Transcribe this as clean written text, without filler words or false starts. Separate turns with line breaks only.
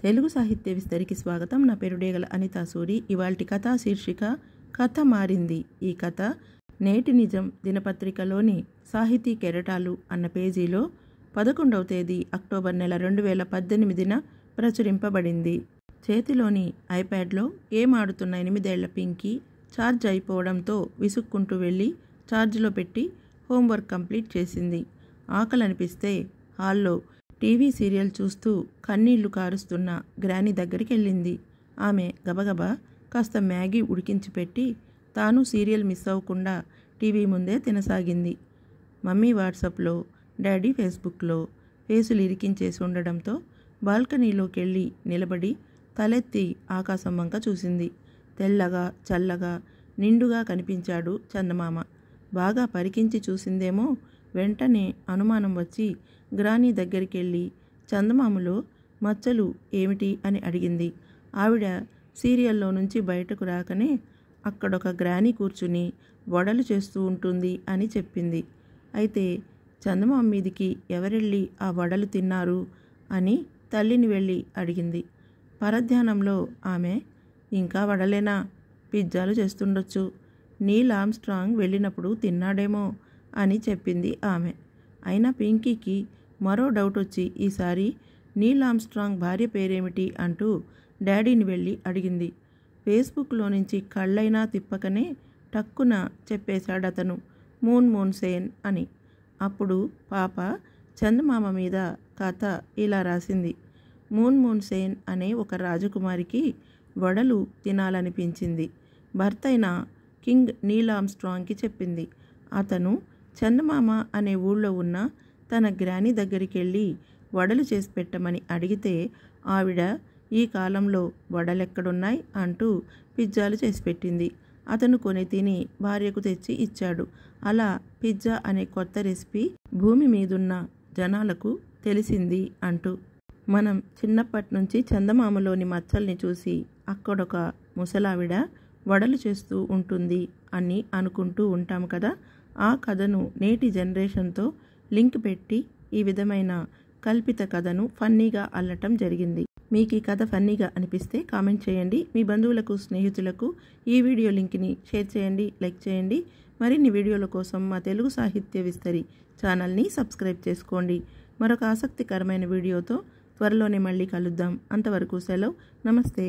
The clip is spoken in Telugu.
తెలుగు సాహిత్య విస్తరికి స్వాగతం. నా పేరు డేగల అనితా సూరి. ఇవాల్టి కథ శీర్షిక కథ మారింది. ఈ కథ నేటి నిజం దినపత్రికలోని సాహితీ కెరటాలు అన్న పేజీలో 11వ తేదీ అక్టోబర్ నెల 2018న ప్రచురింపబడింది. చేతిలోని ఐప్యాడ్లో గేమ్ ఆడుతున్న 8 ఏళ్ల పింకీ ఛార్జ్ అయిపోవడంతో విసుక్కుంటూ వెళ్ళి ఛార్జ్లో పెట్టి హోంవర్క్ కంప్లీట్ చేసింది. ఆకలనిపిస్తే హాల్లో టీవీ సీరియల్ చూస్తూ కన్నీళ్లు కారుస్తున్న గ్రానీ దగ్గరికి వెళ్ళింది. ఆమె గబగబా కాస్త మ్యాగీ ఉడికించి పెట్టి తాను సీరియల్ మిస్ అవ్వకుండా టీవీ ముందే తినసాగింది. మమ్మీ వాట్సాప్లో, డాడీ ఫేస్బుక్లో ఫేసులు ఇరికించేసి ఉండడంతో బాల్కనీలోకి వెళ్ళి నిలబడి తలెత్తి ఆకాశం వంక చూసింది. తెల్లగా చల్లగా నిండుగా కనిపించాడు చందమామ. బాగా పరికించి చూసిందేమో. వెంటనే అనుమానం వచ్చి గ్రానీ దగ్గరికి వెళ్ళి చందమామలో మచ్చలు ఏమిటి అని అడిగింది. ఆవిడ సీరియల్లో నుంచి బయటకు రాకనే అక్కడొక గ్రానీ కూర్చుని వడలు చేస్తూ ఉంటుంది అని చెప్పింది. అయితే చందమామ మీదికి ఎవరెళ్ళి ఆ వడలు తిన్నారు అని తల్లిని వెళ్ళి అడిగింది. పరధ్యానంలో ఆమె ఇంకా వడలేనా, పిజ్జాలు చేస్తుండొచ్చు, నీల్ ఆర్మ్స్ట్రాంగ్ వెళ్ళినప్పుడు తిన్నాడేమో అని చెప్పింది ఆమె. అయినా పింకీకి మరో డౌట్ వచ్చి ఈసారి నీల్ ఆర్మ్స్ట్రాంగ్ భార్య పేరేమిటి అంటూ డాడీని వెళ్ళి అడిగింది. ఫేస్బుక్లో నుంచి కళ్ళైనా తిప్పకనే టక్కున చెప్పేశాడతను, మూన్ సేన్ అని. అప్పుడు పాప చందమామ మీద కథ ఇలా రాసింది. మూన్ సేన్ అనే ఒక రాజకుమారికి వడలు తినాలనిపించింది. భర్తైన కింగ్ నీల్ ఆర్మ్స్ట్రాంగ్కి చెప్పింది. అతను చందమామ అనే ఊళ్ళో ఉన్న తన గ్రానీ దగ్గరికి వెళ్ళి వడలు చేసి పెట్టమని అడిగితే ఆవిడ ఈ కాలంలో వడలెక్కడున్నాయి అంటూ పిజ్జాలు చేసి పెట్టింది. అతను కొని తిని భార్యకు తెచ్చి ఇచ్చాడు. అలా పిజ్జా అనే కొత్త రెసిపీ భూమి మీదున్న జనాలకు తెలిసింది అంటూ. మనం చిన్నప్పటి నుంచి చందమామలోని మచ్చల్ని చూసి అక్కడొక ముసలావిడ వడలు చేస్తూ ఉంటుంది అని అనుకుంటూ ఉంటాం కదా. ఆ కథను నేటి జనరేషన్తో లింక్ పెట్టి ఈ విధమైన కల్పిత కథను ఫన్నీగా అల్లటం జరిగింది. మీకు ఈ కథ ఫన్నీగా అనిపిస్తే కామెంట్ చేయండి. మీ బంధువులకు, స్నేహితులకు ఈ వీడియో లింక్ని షేర్ చేయండి, లైక్ చేయండి. మరిన్ని వీడియోల కోసం మా తెలుగు సాహిత్య విస్తరి ఛానల్ని సబ్స్క్రైబ్ చేసుకోండి. మరొక ఆసక్తికరమైన వీడియోతో త్వరలోనే మళ్ళీ కలుద్దాం. అంతవరకు సెలవు. నమస్తే.